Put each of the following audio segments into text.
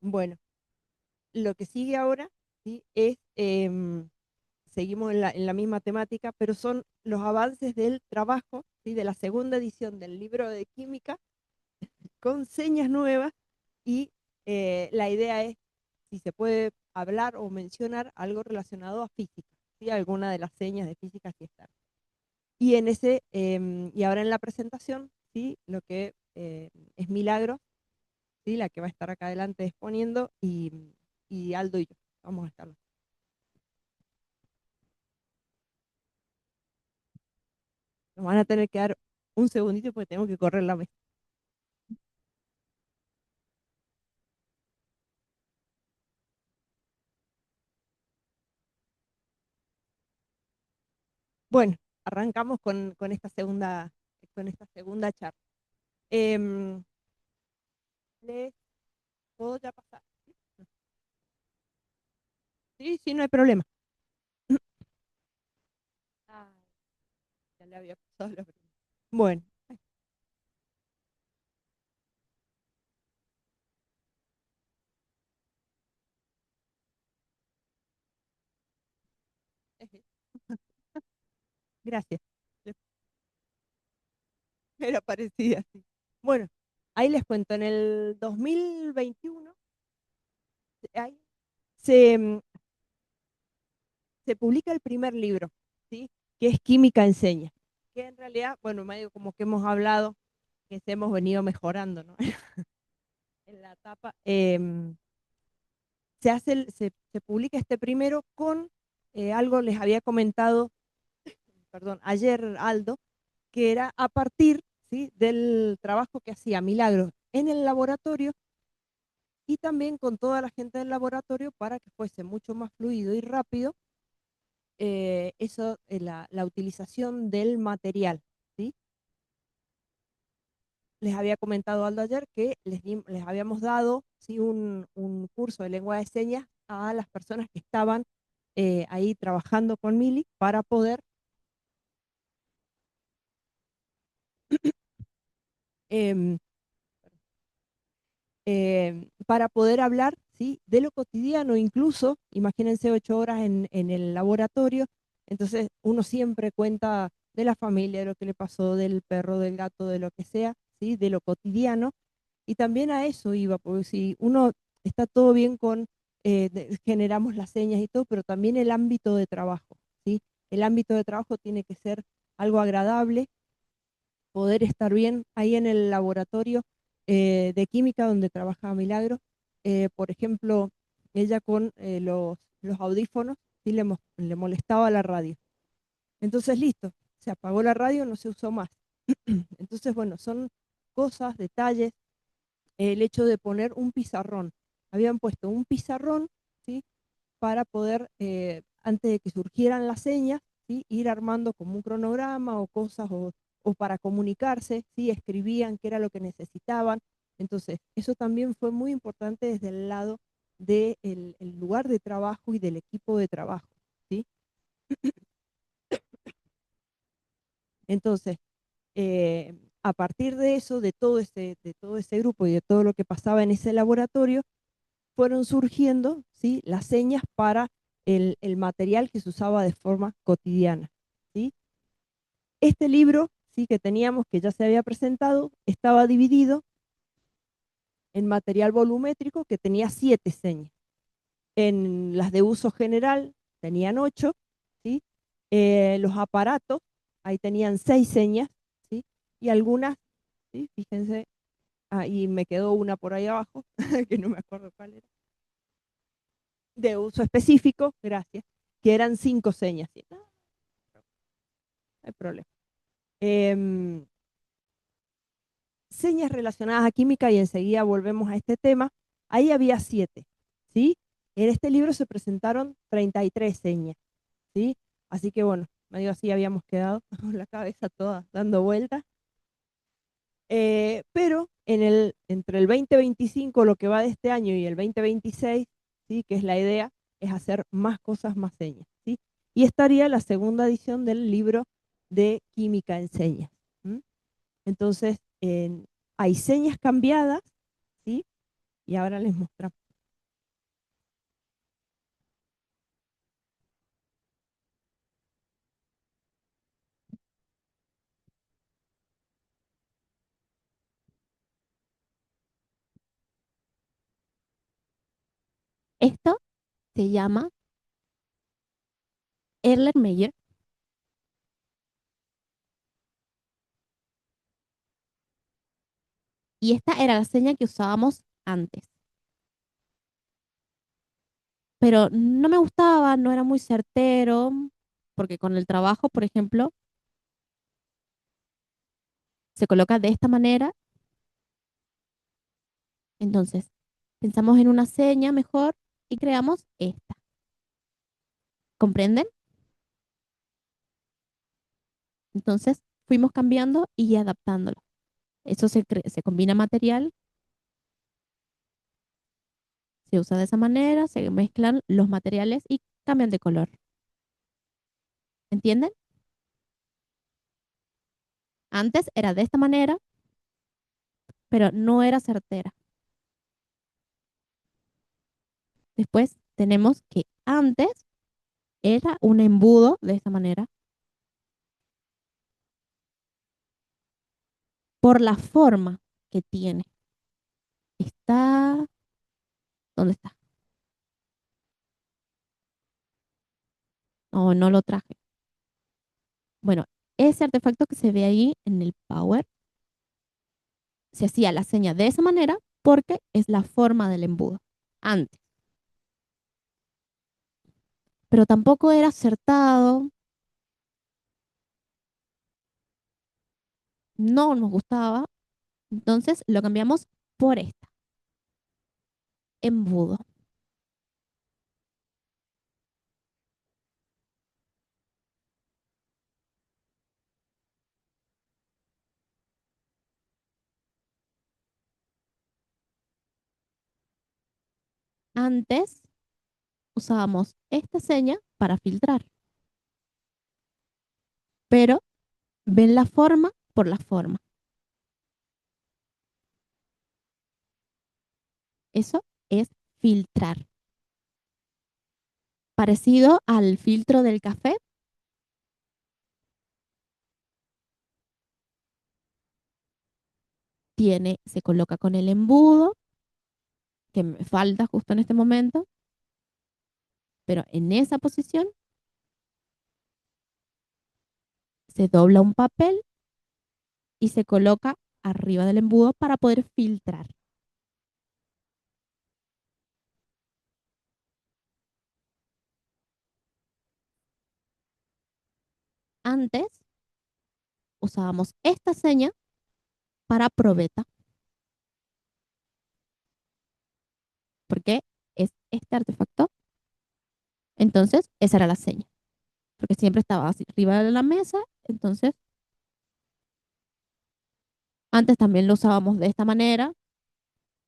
Bueno, lo que sigue ahora, ¿sí? Es, seguimos en la misma temática, pero son los avances del trabajo, ¿sí? De la segunda edición del libro de química con señas nuevas y la idea es si se puede hablar o mencionar algo relacionado a física, ¿sí? Alguna de las señas de física que están. Y, y ahora en la presentación, ¿sí? Lo que es Milagro, ¿sí? La que va a estar acá adelante exponiendo, y Aldo y yo vamos a estar. Nos van a tener que dar un segundito porque tengo que correr la mesa. Bueno, arrancamos con esta segunda charla. Em, ¿Les puedo ya pasar? Sí, sí, no hay problema. Ah, ya le había pasado la primera. Bueno, gracias. Era parecida, sí. Bueno, ahí les cuento, en el 2021 ahí se, se publica el primer libro, ¿sí? Que es Química Enseña, que en realidad, bueno, medio como que hemos hablado, que se hemos venido mejorando, ¿no? En la etapa, se publica este primero con algo les había comentado, perdón, ayer Aldo, que era a partir, ¿sí? Del trabajo que hacía Milagros en el laboratorio y también con toda la gente del laboratorio para que fuese mucho más fluido y rápido la utilización del material, ¿sí? Les había comentado Aldo ayer que les habíamos dado, ¿sí? Un curso de lengua de señas a las personas que estaban ahí trabajando con Mili em, para poder hablar, ¿sí? De lo cotidiano, incluso, imagínense 8 horas en el laboratorio, entonces uno siempre cuenta de la familia, de lo que le pasó, del perro, del gato, de lo que sea, ¿sí? De lo cotidiano, y también a eso iba, porque si uno está todo bien con, generamos las señas y todo, pero también el ámbito de trabajo, ¿sí? El ámbito de trabajo tiene que ser algo agradable, poder estar bien ahí en el laboratorio de química donde trabaja Milagro. Por ejemplo, ella con los audífonos, sí le molestaba la radio. Entonces, listo, se apagó la radio, no se usó más. Entonces, bueno, son cosas, detalles, el hecho de poner un pizarrón. Habían puesto un pizarrón, ¿sí? Para poder, antes de que surgieran las señas, ¿sí? Ir armando como un cronograma o cosas, o para comunicarse, ¿sí? Escribían qué era lo que necesitaban. Entonces, eso también fue muy importante desde el lado del el lugar de trabajo y del equipo de trabajo, ¿sí? Entonces, a partir de eso, de todo ese grupo y de todo lo que pasaba en ese laboratorio, fueron surgiendo, ¿sí? Las señas para el material que se usaba de forma cotidiana, ¿sí? Este libro, ¿sí? Que teníamos, que ya se había presentado, estaba dividido en material volumétrico que tenía 7 señas. En las de uso general tenían 8, ¿sí? Los aparatos, ahí tenían 6 señas, ¿sí? Y algunas, ¿sí? Fíjense, y me quedó una por ahí abajo, que no me acuerdo cuál era, de uso específico, gracias, que eran 5 señas. ¿Sí? No, no hay problema. Em, Señas relacionadas a química, y enseguida volvemos a este tema. Ahí había 7, ¿sí? En este libro se presentaron 33 señas, ¿sí? Así que bueno, medio así habíamos quedado con la cabeza toda dando vueltas. Pero entre el 2025, lo que va de este año, y el 2026, ¿sí? Que es la idea, es hacer más cosas, más señas, ¿sí? Y estaría la segunda edición del libro de Química en Señas. ¿Mm? Entonces, hay señas cambiadas, ¿sí? Y ahora les mostramos. Esto se llama Erlenmeyer y esta era la seña que usábamos antes. Pero no me gustaba, no era muy certero, porque con el trabajo, por ejemplo, se coloca de esta manera. Entonces, pensamos en una seña mejor y creamos esta. ¿Comprenden? Entonces, fuimos cambiando y adaptándolo. Eso se combina material, se usa de esa manera, se mezclan los materiales y cambian de color. ¿Entienden? Antes era de esta manera, pero no era certera. Después tenemos que antes era un embudo de esta manera por la forma que tiene. Está, ¿dónde está? No, no lo traje. Bueno, ese artefacto que se ve ahí en el Power se hacía la seña de esa manera porque es la forma del embudo. Antes. Pero tampoco era acertado, no nos gustaba, entonces lo cambiamos por esta, embudo. Antes usábamos esta seña para filtrar, pero ven la forma por la forma. Eso es filtrar. Parecido al filtro del café, se coloca con el embudo, que me falta justo en este momento, pero en esa posición se dobla un papel y se coloca arriba del embudo para poder filtrar. Antes usábamos esta seña para probeta, porque es este artefacto. Entonces, esa era la seña, porque siempre estaba así arriba de la mesa. Entonces, antes también lo usábamos de esta manera,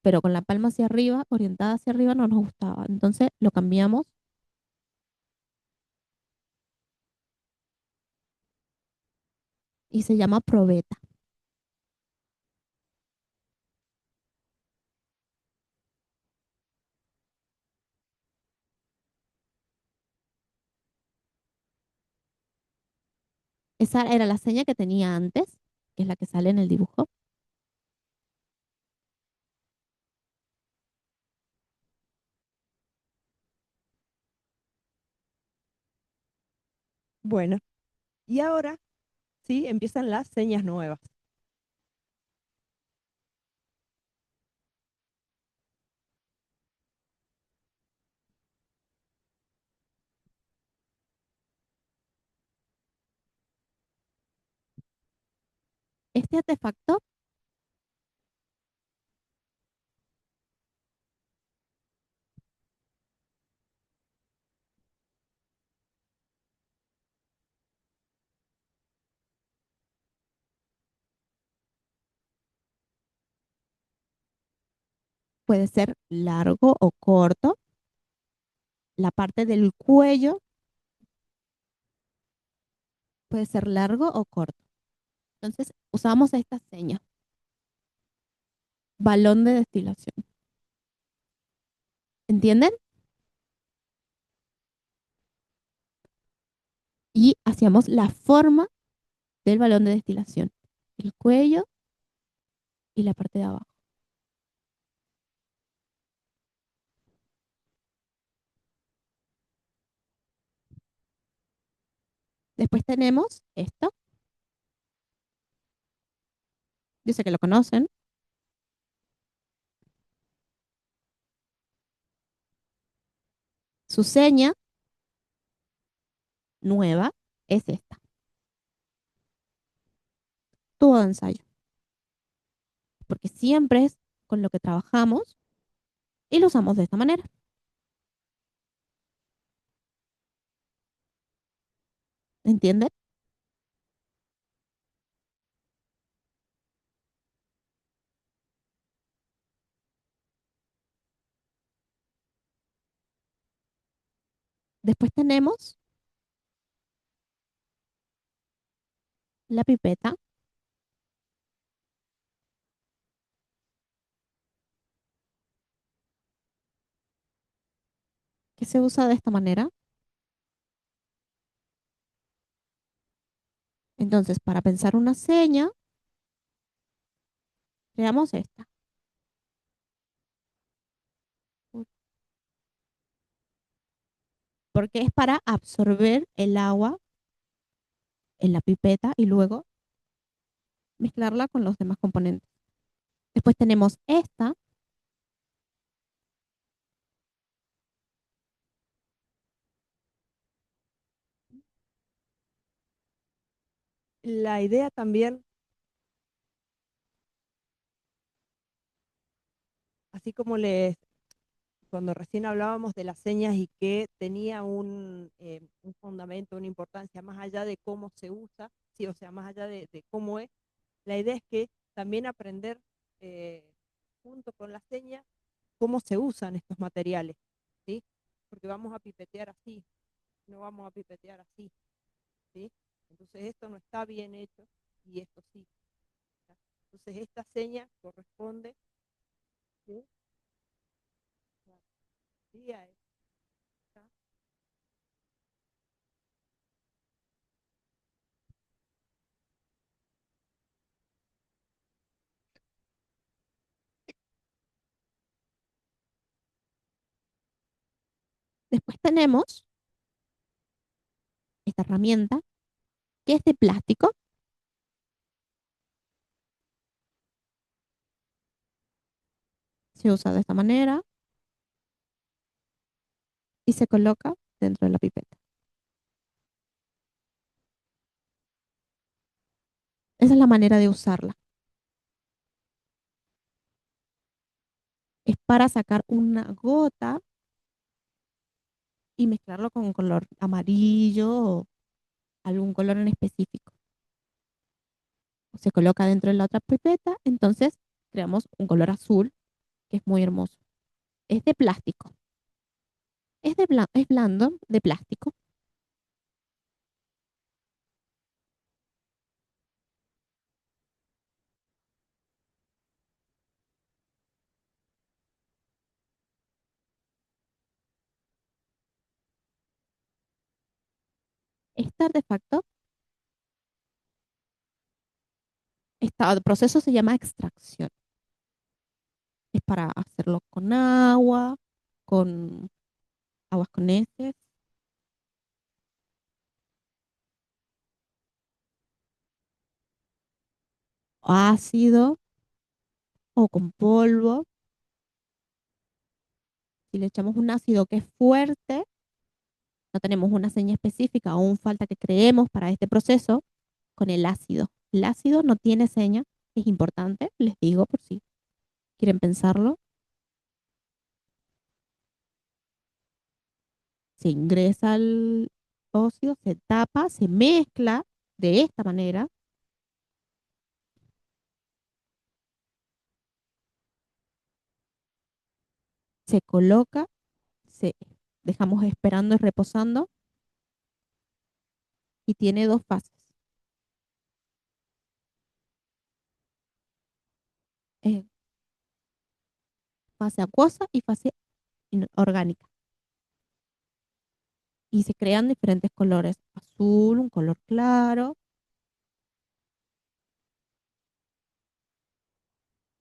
pero con la palma hacia arriba, orientada hacia arriba, no nos gustaba. Entonces, lo cambiamos y se llama probeta. Esa era la seña que tenía antes, que es la que sale en el dibujo. Bueno, y ahora sí empiezan las señas nuevas. Este artefacto puede ser largo o corto. La parte del cuello puede ser largo o corto. Entonces, usamos esta seña, balón de destilación. ¿Entienden? Y hacíamos la forma del balón de destilación, el cuello y la parte de abajo. Después tenemos esto. Yo sé que lo conocen. Su seña nueva es esta. Tubo de ensayo. Porque siempre es con lo que trabajamos y lo usamos de esta manera. ¿Entienden? Después tenemos la pipeta, que se usa de esta manera. Entonces, para pensar una seña, creamos esta. Porque es para absorber el agua en la pipeta y luego mezclarla con los demás componentes. Después tenemos esta, La idea también, así como les, cuando recién hablábamos de las señas y que tenía un fundamento, una importancia más allá de cómo se usa, sí, o sea, más allá de cómo es, la idea es que también aprender eh, junto con la seña cómo se usan estos materiales, ¿sí? Porque vamos a pipetear así, no vamos a pipetear así, ¿sí? Entonces esto no está bien hecho y esto sí. ¿Ya? Entonces esta seña corresponde, ¿sí? Sí, a esta. después tenemos esta herramienta que es de plástico, se usa de esta manera y se coloca dentro de la pipeta. Esa es la manera de usarla. Es para sacar una gota y mezclarlo con un color amarillo o algún color en específico. Se coloca dentro de la otra pipeta, entonces creamos un color azul que es muy hermoso. Es de plástico. Es blando, de plástico. Este artefacto, este proceso se llama extracción. Es para hacerlo con agua, con aguas con heces, ácido o con polvo. Si le echamos un ácido que es fuerte, no tenemos una seña específica o un falta que creemos para este proceso con el ácido. El ácido no tiene seña, es importante, les digo por si quieren pensarlo. Se ingresa el óxido, se tapa, se mezcla de esta manera, se coloca, se dejamos esperando y reposando y tiene dos fases, eh, fase acuosa y fase orgánica. Y se crean diferentes colores, azul, un color claro,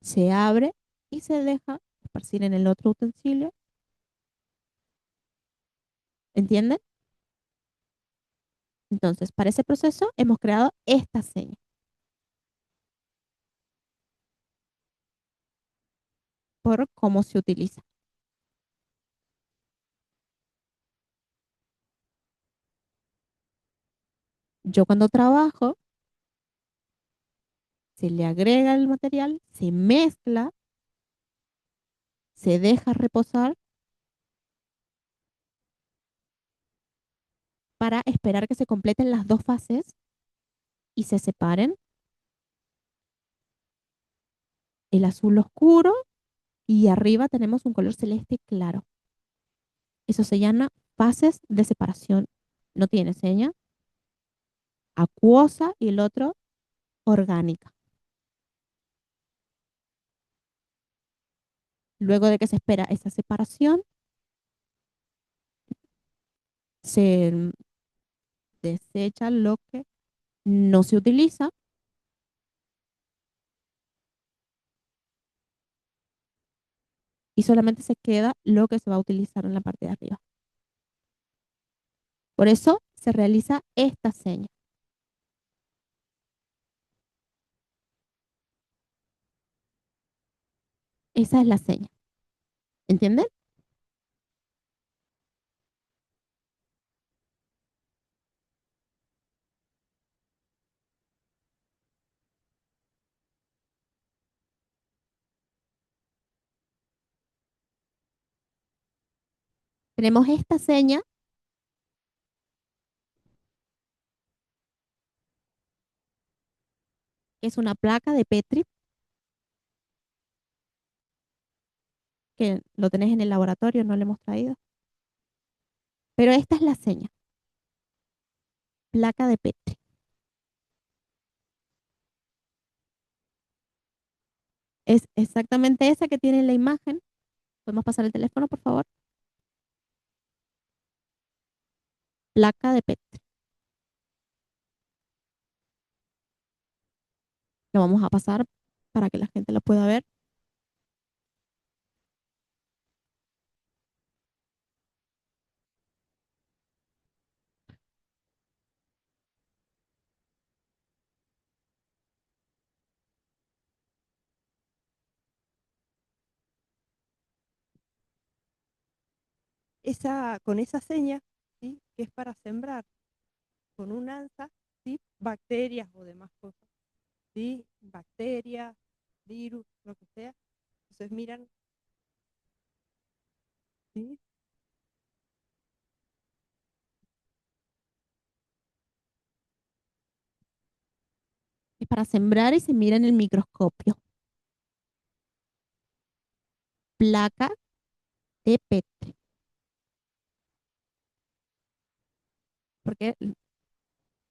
se abre y se deja esparcir en el otro utensilio. ¿Entienden? Entonces, para ese proceso hemos creado esta seña. Por cómo se utiliza. Yo cuando trabajo, se le agrega el material, se mezcla, se deja reposar para esperar que se completen las dos fases y se separen el azul oscuro y arriba tenemos un color celeste claro. Eso se llama fases de separación. No tiene seña. Acuosa y el otro orgánica. Luego de que se espera esa separación, se desecha lo que no se utiliza y solamente se queda lo que se va a utilizar en la parte de arriba. Por eso se realiza esta seña. Esa es la seña. ¿Entienden? Tenemos esta seña, que es una placa de Petri, que lo tenés en el laboratorio, no lo hemos traído. Pero esta es la seña, placa de Petri. Es exactamente esa que tiene en la imagen. ¿Podemos pasar el teléfono, por favor? Placa de Petri. Lo vamos a pasar para que la gente lo pueda ver. Con esa seña, ¿sí? Que es para sembrar con un anza, ¿sí? Bacterias o demás cosas, ¿sí? Bacterias, virus, lo que sea. Entonces miran, ¿sí? Es para sembrar y se mira en el microscopio. Placa de Petri. Porque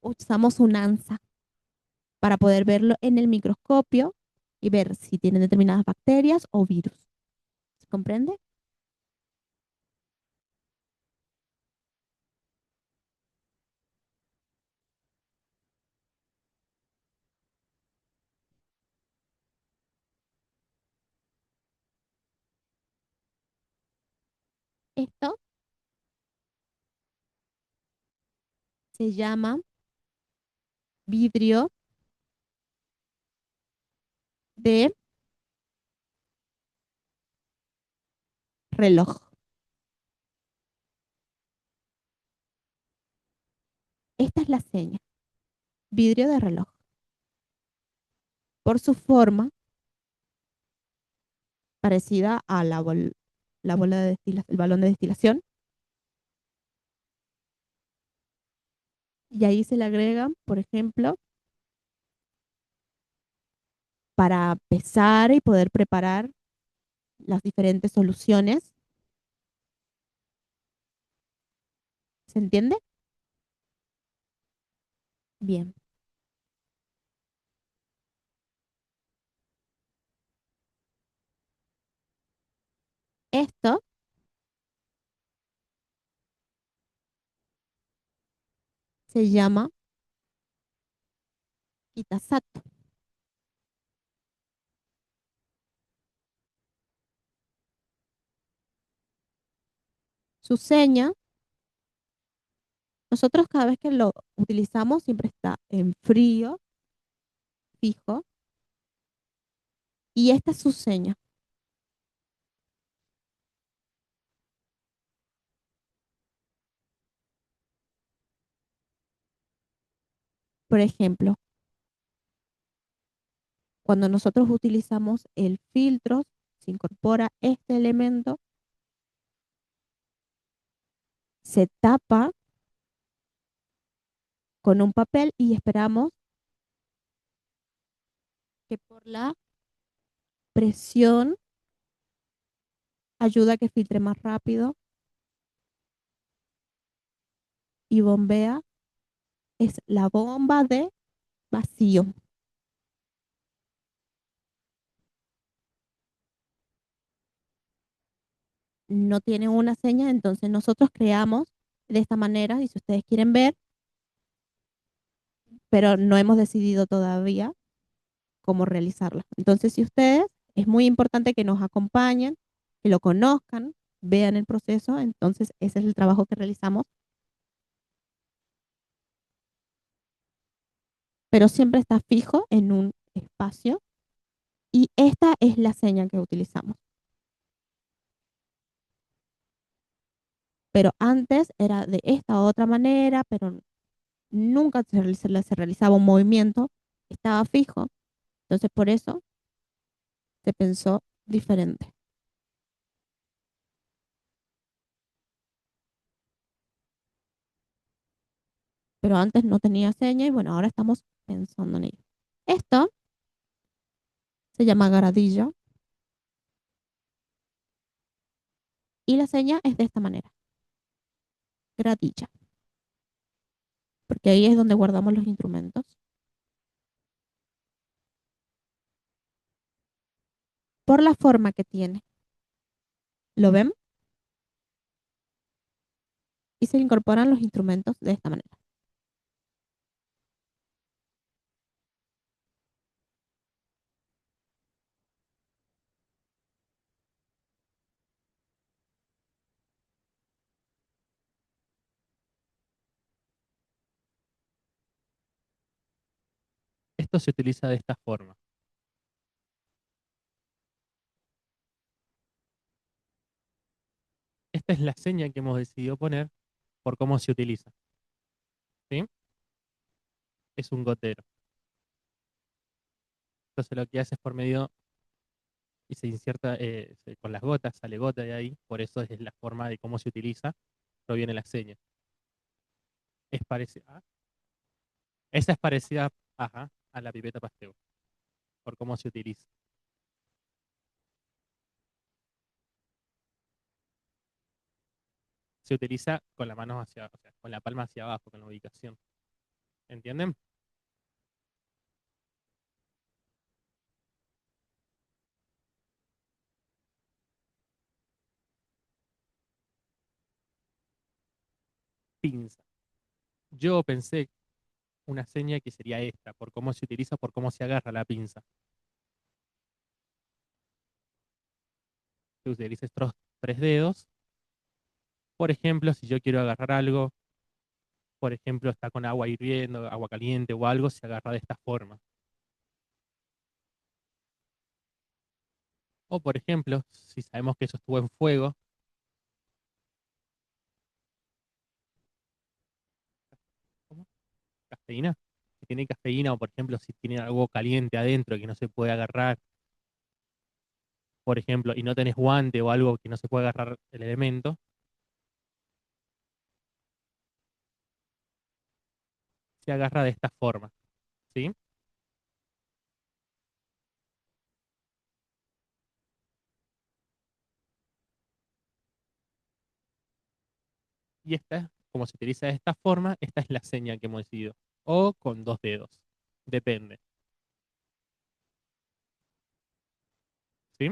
usamos un ANSA para poder verlo en el microscopio y ver si tienen determinadas bacterias o virus. ¿Se comprende? Esto se llama vidrio de reloj. Esta es la seña, vidrio de reloj. Por su forma, parecida a la bola de el balón de destilación. Y ahí se le agregan, por ejemplo, para pesar y poder preparar las diferentes soluciones. ¿Se entiende? Bien. Esto se llama Kitasato. Su seña Nosotros cada vez que lo utilizamos siempre está en frío, fijo, y esta es su seña. Por ejemplo, cuando nosotros utilizamos el filtro, se incorpora este elemento, se tapa con un papel y esperamos que por la presión ayuda a que filtre más rápido y bombea. Es la bomba de vacío. No tiene una seña, entonces nosotros creamos de esta manera, y si ustedes quieren ver, pero no hemos decidido todavía cómo realizarla. Entonces, si ustedes, es muy importante que nos acompañen, que lo conozcan, vean el proceso, entonces ese es el trabajo que realizamos, pero siempre está fijo en un espacio y esta es la señal que utilizamos. Pero antes era de esta otra manera, pero nunca se realizaba un movimiento, estaba fijo, entonces por eso se pensó diferente. Pero antes no tenía seña y bueno, ahora estamos pensando en ello. Esto se llama garadillo y la seña es de esta manera, gradilla, porque ahí es donde guardamos los instrumentos. Por la forma que tiene, ¿lo ven? Y se incorporan los instrumentos de esta manera. Esto se utiliza de esta forma. Esta es la seña que hemos decidido poner por cómo se utiliza. ¿Sí? Es un gotero. Entonces lo que hace es por medio y se inserta con las gotas, sale gota de ahí, por eso es la forma de cómo se utiliza, proviene la seña. Es parecida, esa es parecida, ajá, a la pipeta Pasteur, por cómo se utiliza. Se utiliza con la mano hacia, o sea, con la palma hacia abajo, con la ubicación. ¿Entienden? Pinza. Yo pensé una seña que sería esta, por cómo se utiliza, por cómo se agarra la pinza. Se utiliza estos tres dedos. Por ejemplo, si yo quiero agarrar algo, por ejemplo, está con agua hirviendo, agua caliente o algo, se agarra de esta forma. O por ejemplo, si sabemos que eso estuvo en fuego, ¿cómo? Cafeína. Si tiene cafeína o por ejemplo, si tiene algo caliente adentro que no se puede agarrar, por ejemplo, y no tenés guante o algo que no se puede agarrar el elemento, se agarra de esta forma, ¿sí? Y esta, como se utiliza de esta forma, esta es la seña que hemos decidido. O con dos dedos, depende, ¿sí?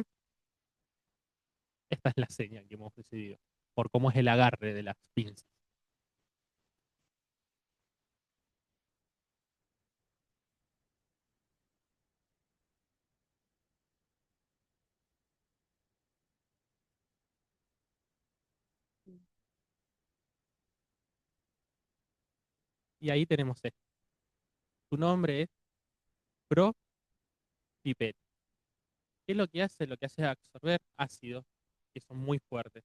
Esta es la seña que hemos decidido, por cómo es el agarre de las pinzas. Y ahí tenemos esto. Su nombre es propipeta. ¿Qué es lo que hace? Lo que hace es absorber ácidos que son muy fuertes.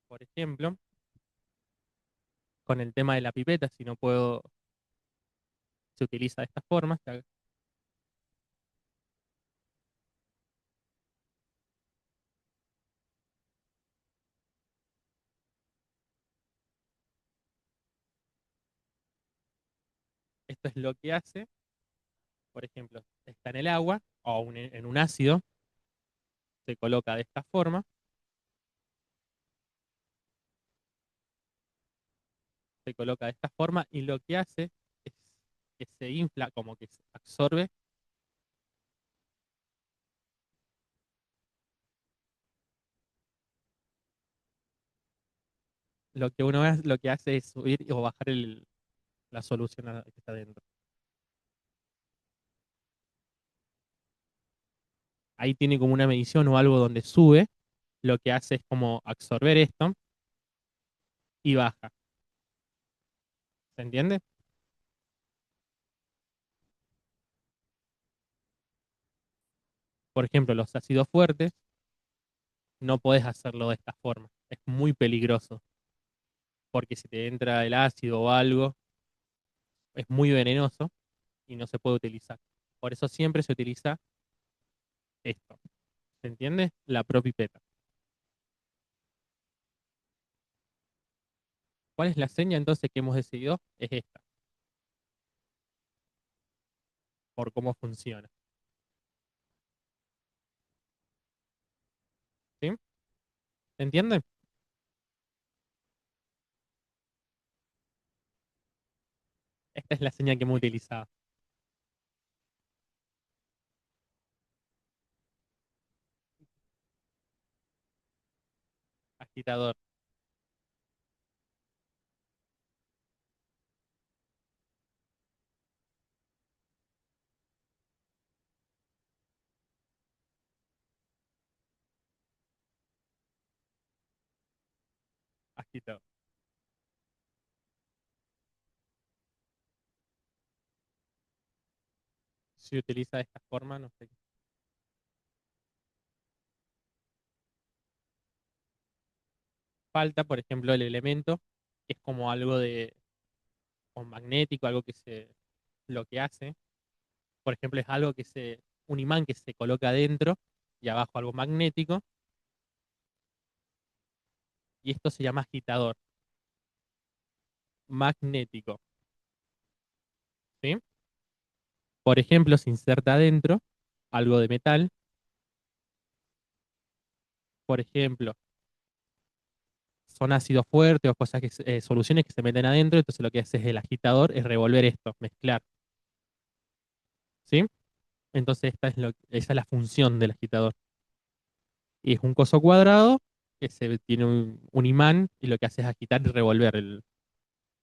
Por ejemplo, con el tema de la pipeta, si no puedo, se utiliza de esta forma. Esto es lo que hace, por ejemplo, está en el agua o en un ácido, se coloca de esta forma, se coloca de esta forma y lo que hace es que se infla, como que se absorbe. Lo que lo que hace es subir o bajar la solución que está dentro. Ahí tiene como una medición o algo donde sube, lo que hace es como absorber esto y baja. ¿Se entiende? Por ejemplo, los ácidos fuertes no podés hacerlo de esta forma. Es muy peligroso porque si te entra el ácido o algo, es muy venenoso y no se puede utilizar. Por eso siempre se utiliza esto. ¿Se entiende? La propipeta. ¿Cuál es la seña entonces que hemos decidido? Es esta, por cómo funciona. ¿Sí? ¿Se entiende? Esta es la señal que hemos utilizado. Agitador. Agitador. Si utiliza de esta forma, no sé. Falta, por ejemplo, el elemento, que es como algo de o magnético, algo que lo que hace, por ejemplo, es algo un imán que se coloca adentro y abajo algo magnético, y esto se llama agitador magnético, ¿sí? Por ejemplo, se inserta adentro algo de metal, por ejemplo, son ácidos fuertes o cosas soluciones que se meten adentro, entonces lo que hace es el agitador es revolver esto, mezclar, ¿sí? Entonces esa es la función del agitador. Y es un coso cuadrado que tiene un imán y lo que hace es agitar y revolver.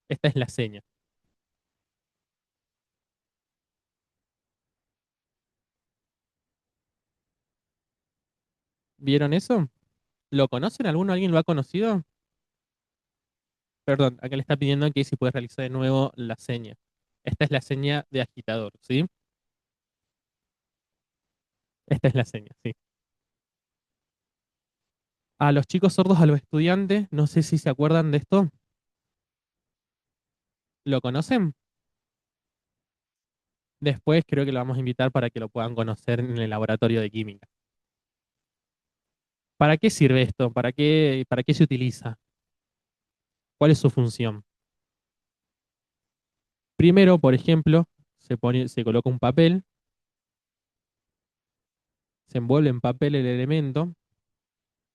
Esta es la seña. ¿Vieron eso? ¿Lo conocen? ¿Alguno? ¿Alguien lo ha conocido? Perdón, acá le está pidiendo que si puede realizar de nuevo la seña. Esta es la seña de agitador, ¿sí? Esta es la seña, sí. A los chicos sordos, a los estudiantes, no sé si se acuerdan de esto. ¿Lo conocen? Después creo que lo vamos a invitar para que lo puedan conocer en el laboratorio de química. ¿Para qué sirve esto? Para qué se utiliza? ¿Cuál es su función? Primero, por ejemplo, se coloca un papel, se envuelve en papel el elemento,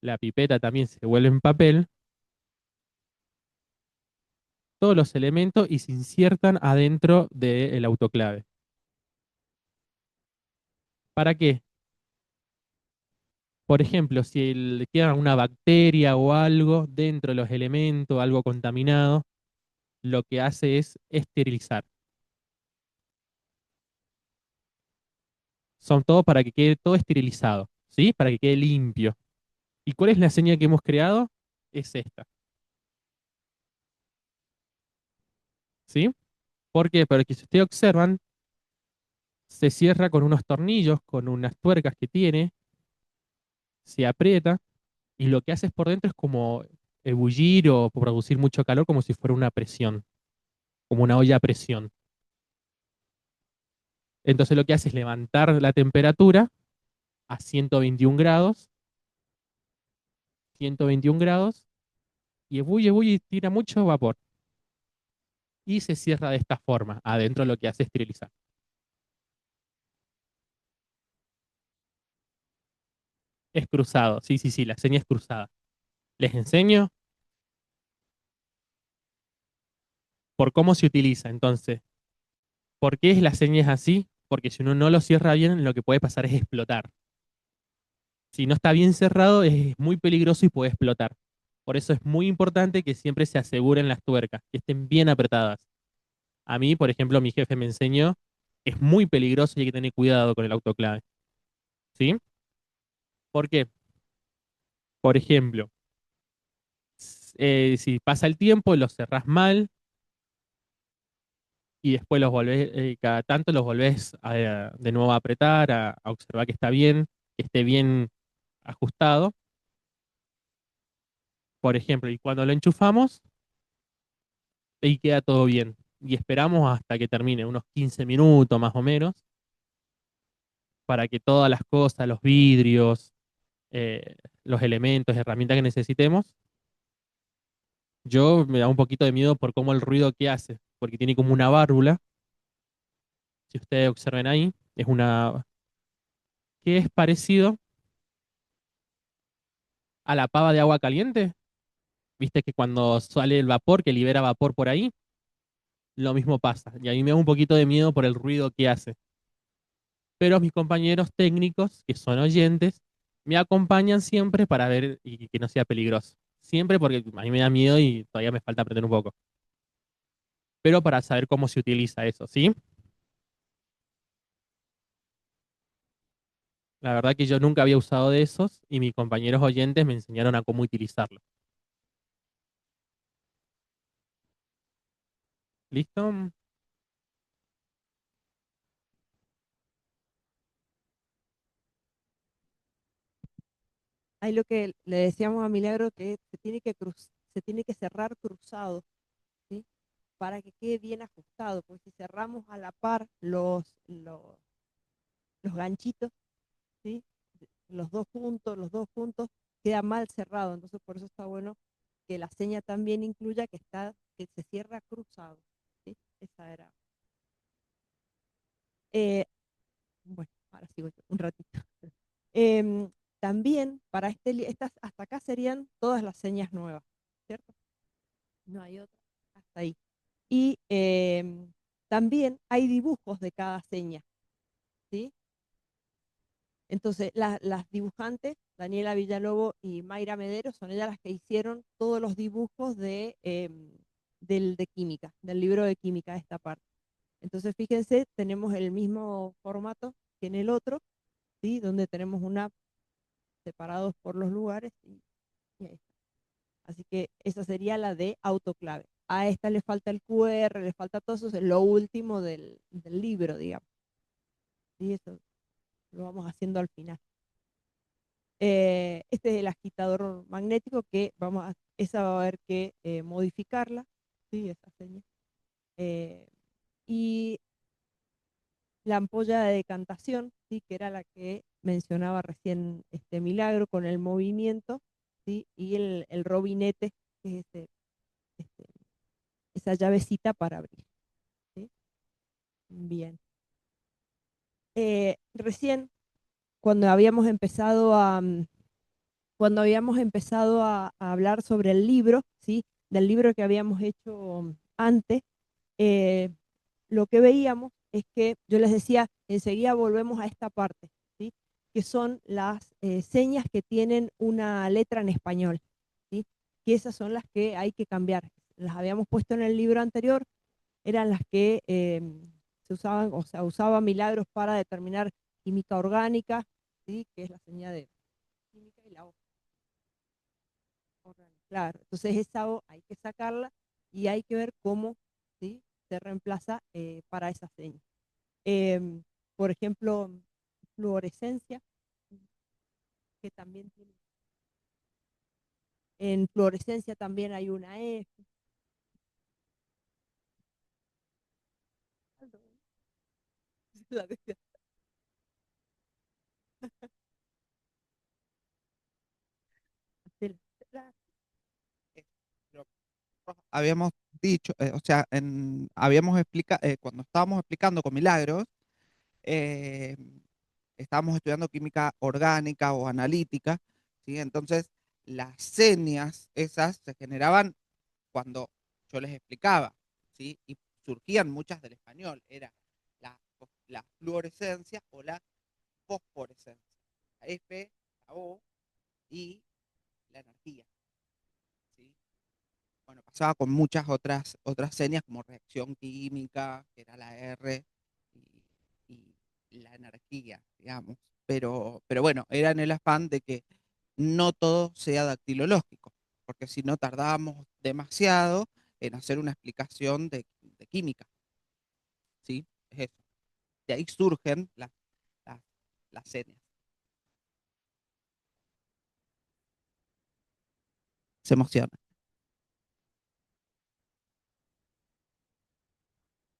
la pipeta también se vuelve en papel, todos los elementos y se insertan adentro del autoclave. ¿Para qué? Por ejemplo, si le queda una bacteria o algo dentro de los elementos, algo contaminado, lo que hace es esterilizar. Son todos para que quede todo esterilizado, ¿sí? Para que quede limpio. ¿Y cuál es la señal que hemos creado? Es esta. ¿sí? ¿Por qué? Porque si ustedes observan, se cierra con unos tornillos, con unas tuercas que tiene, se aprieta y lo que hace por dentro es como ebullir o producir mucho calor como si fuera una presión, como una olla a presión. Entonces lo que hace es levantar la temperatura a 121 grados, 121 grados, y ebulle y tira mucho vapor. Y se cierra de esta forma. Adentro lo que hace es esterilizar. Es cruzado, sí, sí, sí, la seña es cruzada. Les enseño por cómo se utiliza. Entonces, ¿por qué es la seña es así? Porque si uno no lo cierra bien, lo que puede pasar es explotar. Si no está bien cerrado, es muy peligroso y puede explotar. Por eso es muy importante que siempre se aseguren las tuercas, que estén bien apretadas. A mí, por ejemplo, mi jefe me enseñó, es muy peligroso y hay que tener cuidado con el autoclave. ¿Sí? ¿Por qué? Por ejemplo, si pasa el tiempo, los cerrás mal y después los volvés, cada tanto los volvés de nuevo a apretar, a observar que está bien, que esté bien ajustado. Por ejemplo, y cuando lo enchufamos, ahí queda todo bien. Y esperamos hasta que termine, unos 15 minutos más o menos, para que todas las cosas, los vidrios, los elementos, herramientas que necesitemos. Yo me da un poquito de miedo por cómo el ruido que hace, porque tiene como una válvula. Si ustedes observen ahí, es una que es parecido a la pava de agua caliente. Viste que cuando sale el vapor, que libera vapor por ahí, lo mismo pasa. Y a mí me da un poquito de miedo por el ruido que hace. Pero mis compañeros técnicos, que son oyentes, me acompañan siempre para ver y que no sea peligroso. Siempre porque a mí me da miedo y todavía me falta aprender un poco. Pero para saber cómo se utiliza eso, ¿sí? La verdad que yo nunca había usado de esos y mis compañeros oyentes me enseñaron a cómo utilizarlo. ¿Listo? Hay lo que le decíamos a Milagro que se tiene que cerrar cruzado, ¿sí? Para que quede bien ajustado, porque si cerramos a la par los ganchitos, ¿sí? Los dos juntos, queda mal cerrado. Entonces, por eso está bueno que la seña también incluya que se cierra cruzado, ¿sí? Esa era. Eh, bueno, ahora sigo yo, un ratito. Em, También para estas hasta acá serían todas las señas nuevas, ¿cierto? No hay otra hasta ahí. Y también hay dibujos de cada seña, ¿sí? Entonces, las dibujantes, Daniela Villalobos y Mayra Medero, son ellas las que hicieron todos los dibujos de química, del libro de química, esta parte. Entonces, fíjense, tenemos el mismo formato que en el otro, ¿sí? Donde tenemos una separados por los lugares y ahí está. Así que esa sería la de autoclave. A esta le falta el QR, le falta todo eso, es lo último del libro, digamos. Y eso lo vamos haciendo al final. Este es el agitador magnético que esa va a haber que modificarla, ¿sí? Esa seña. Eh, y la ampolla de decantación, ¿sí? Que era la que mencionaba recién este Milagro con el movimiento, ¿sí? Y el robinete, que es este, esa llavecita para abrir, ¿sí? Bien. Recién, cuando habíamos empezado a hablar sobre el libro, ¿sí? Del libro que habíamos hecho antes, eh, lo que veíamos es que yo les decía, enseguida volvemos a esta parte, ¿sí? Que son las señas que tienen una letra en español, ¿sí? Que esas son las que hay que cambiar. Las habíamos puesto en el libro anterior, eran las que se usaban, o sea, usaba Milagros para determinar química orgánica, ¿sí? Que es la señal de química y la O orgánica. Claro, entonces esa O hay que sacarla y hay que ver cómo, ¿sí? se reemplaza para esa seña. Em, por ejemplo, fluorescencia, que también tiene, en fluorescencia también hay una F. La de- Eh, lo que nosotros habíamos dicho, o sea, habíamos explicado, cuando estábamos explicando con Milagros, eh, estábamos estudiando química orgánica o analítica, ¿sí? Entonces, las señas esas se generaban cuando yo les explicaba, ¿sí? Y surgían muchas del español, era la fluorescencia o la fosforescencia, la F, la O y la energía, ¿sí? Bueno, pasaba con muchas otras señas como reacción química, que era la R, y la energía, digamos. Pero bueno, era en el afán de que no todo sea dactilológico, porque si no tardábamos demasiado en hacer una explicación de química, ¿sí? Es eso. De ahí surgen las, las señas. Se emociona.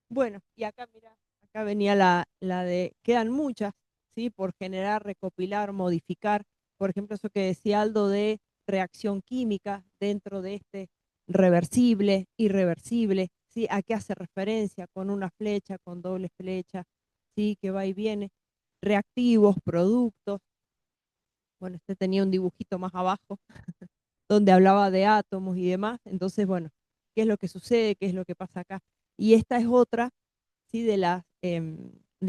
Bueno, y acá, mira, acá venía la de, quedan muchas, ¿sí? Por generar, recopilar, modificar. Por ejemplo, eso que decía Aldo de reacción química dentro de este reversible, irreversible, ¿sí? ¿A qué hace referencia? Con una flecha, con doble flecha, ¿sí? Que va y viene. Reactivos, productos. Bueno, este tenía un dibujito más abajo donde hablaba de átomos y demás. Entonces, bueno, ¿qué es lo que sucede? ¿Qué es lo que pasa acá? Y esta es otra, ¿sí? De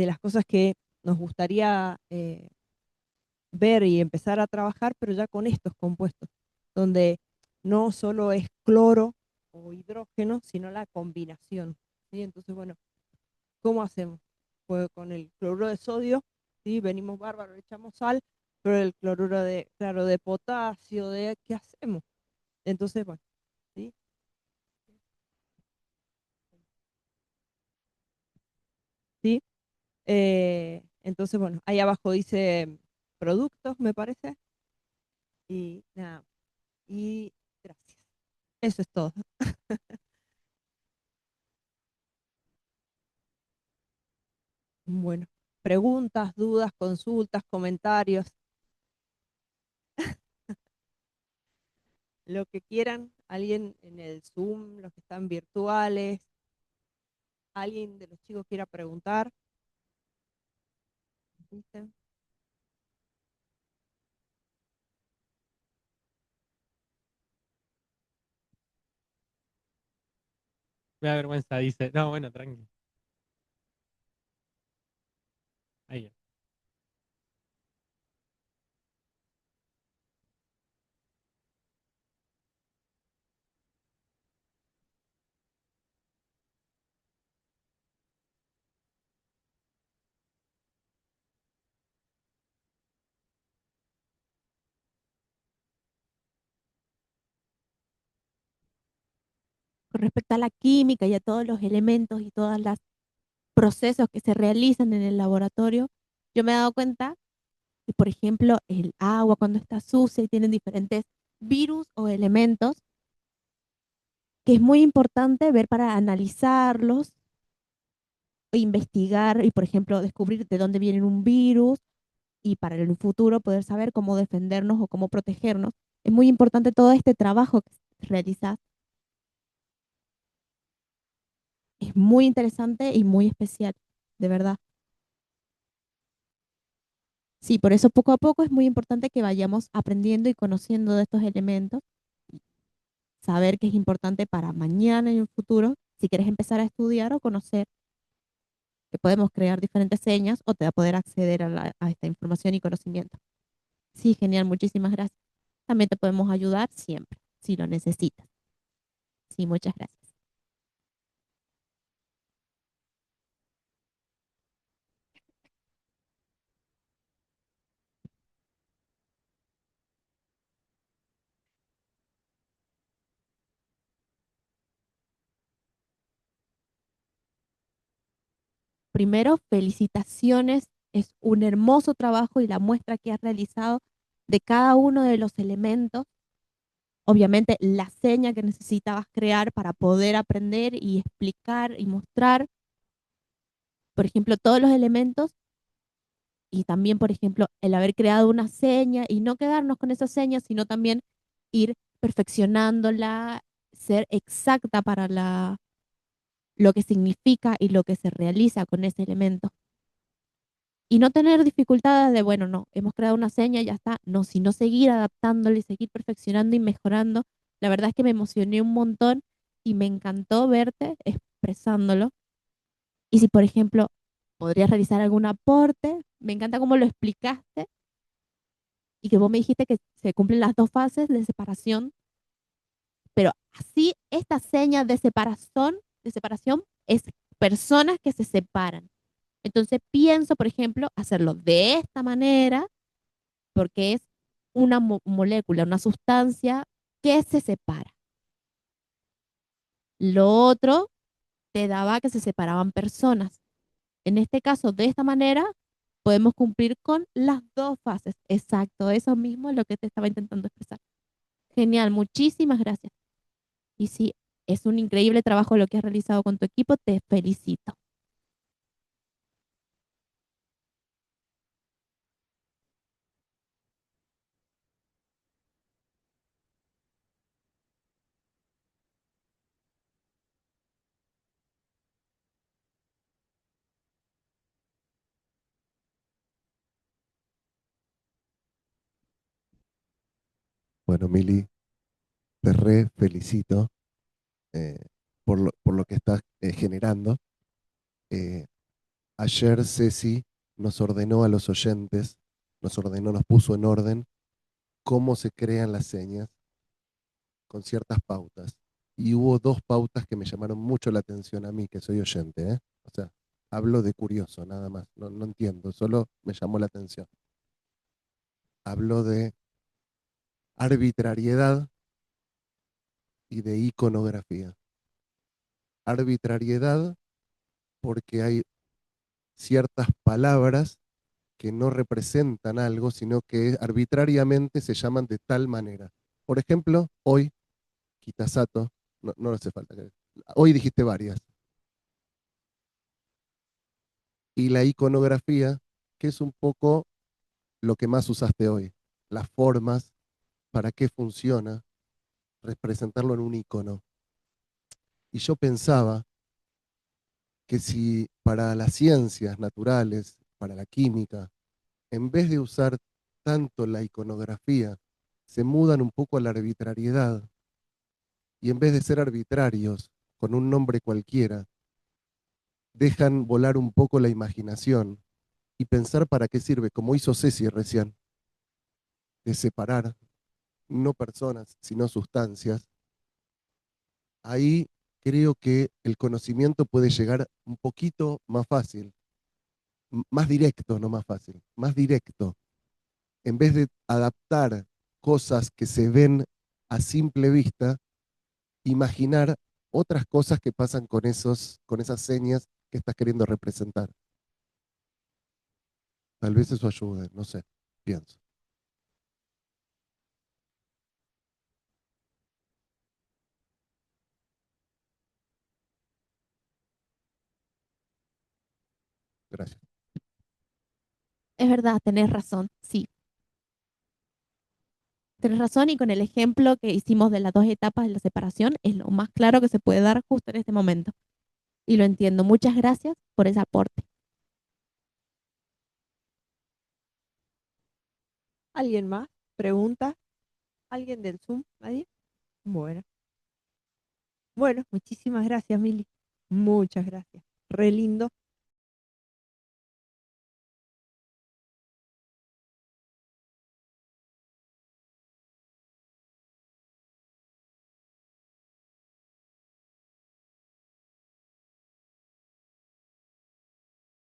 las cosas que nos gustaría ver y empezar a trabajar, pero ya con estos compuestos, donde no solo es cloro o hidrógeno, sino la combinación, ¿sí? Entonces, bueno, ¿cómo hacemos? Pues con el cloruro de sodio, ¿sí? Venimos bárbaro, le echamos sal, pero el cloruro de, claro, de potasio, ¿qué hacemos? Entonces, bueno, ¿sí? ¿Sí? Entonces, bueno, ahí abajo dice productos, me parece. Y nada, y gracias. Eso es todo. Bueno, preguntas, dudas, consultas, comentarios, lo que quieran. Alguien en el Zoom, los que están virtuales, alguien de los chicos quiera preguntar. ¿Viste? Me da vergüenza, dice. No, bueno, tranqui. Ahí. Con respecto a la química y a todos los elementos y todos los procesos que se realizan en el laboratorio, yo me he dado cuenta que, por ejemplo, el agua cuando está sucia y tienen diferentes virus o elementos, que es muy importante ver para analizarlos e investigar y, por ejemplo, descubrir de dónde viene un virus y para el futuro poder saber cómo defendernos o cómo protegernos. Es muy importante todo este trabajo que realizas. Es muy interesante y muy especial, de verdad. Sí, por eso poco a poco es muy importante que vayamos aprendiendo y conociendo de estos elementos, saber que es importante para mañana y en el futuro, si quieres empezar a estudiar o conocer, que podemos crear diferentes señas o te va a poder acceder a esta información y conocimiento. Sí, genial, muchísimas gracias. También te podemos ayudar siempre, si lo necesitas. Sí, muchas gracias. primero, felicitaciones, es un hermoso trabajo y la muestra que has realizado de cada uno de los elementos. Obviamente, la seña que necesitabas crear para poder aprender y explicar y mostrar, por ejemplo, todos los elementos y también, por ejemplo, el haber creado una seña y no quedarnos con esa seña, sino también ir perfeccionándola, ser exacta para lo que significa y lo que se realiza con ese elemento. Y no tener dificultades de, bueno, no, hemos creado una seña y ya está. No, sino seguir adaptándole y seguir perfeccionando y mejorando. La verdad es que me emocioné un montón y me encantó verte expresándolo. Y si, por ejemplo, podrías realizar algún aporte, me encanta cómo lo explicaste y que vos me dijiste que se cumplen las dos fases de separación, pero así esta seña de separación es personas que se separan. Entonces pienso, por ejemplo, hacerlo de esta manera porque es una molécula, una sustancia que se separa. Lo otro te daba que se separaban personas. En este caso, de esta manera, podemos cumplir con las dos fases. Exacto, eso mismo es lo que te estaba intentando expresar. Genial, muchísimas gracias. Y sí, es un increíble trabajo lo que has realizado con tu equipo, te felicito. Bueno, Mili, te re felicito eh, por lo que estás generando. Eh, Ayer Ceci nos ordenó a los oyentes, nos puso en orden cómo se crean las señas con ciertas pautas. Y hubo dos pautas que me llamaron mucho la atención a mí, que soy oyente, ¿eh? O sea, hablo de curioso, nada más. No entiendo, solo me llamó la atención. Hablo de arbitrariedad y de iconografía. Arbitrariedad porque hay ciertas palabras que no representan algo, sino que arbitrariamente se llaman de tal manera. Por ejemplo, hoy, Kitasato, no hace falta que... Hoy dijiste varias. Y la iconografía, que es un poco lo que más usaste hoy. Las formas, para qué funciona, representarlo en un icono. Y yo pensaba que si para las ciencias naturales, para la química, en vez de usar tanto la iconografía, se mudan un poco a la arbitrariedad y en vez de ser arbitrarios con un nombre cualquiera, dejan volar un poco la imaginación y pensar para qué sirve, como hizo Ceci recién, de separar no personas, sino sustancias. Ahí creo que el conocimiento puede llegar un poquito más fácil, más directo, no más fácil, más directo. En vez de adaptar cosas que se ven a simple vista, imaginar otras cosas que pasan con esas señas que estás queriendo representar. Tal vez eso ayude, no sé, pienso. Gracias. Es verdad, tenés razón, sí. Tenés razón y con el ejemplo que hicimos de las dos etapas de la separación es lo más claro que se puede dar justo en este momento. Y lo entiendo. Muchas gracias por ese aporte. ¿Alguien más? ¿Pregunta? ¿Alguien del Zoom? ¿Nadie? Bueno. Bueno, muchísimas gracias, Mili. Muchas gracias. Re lindo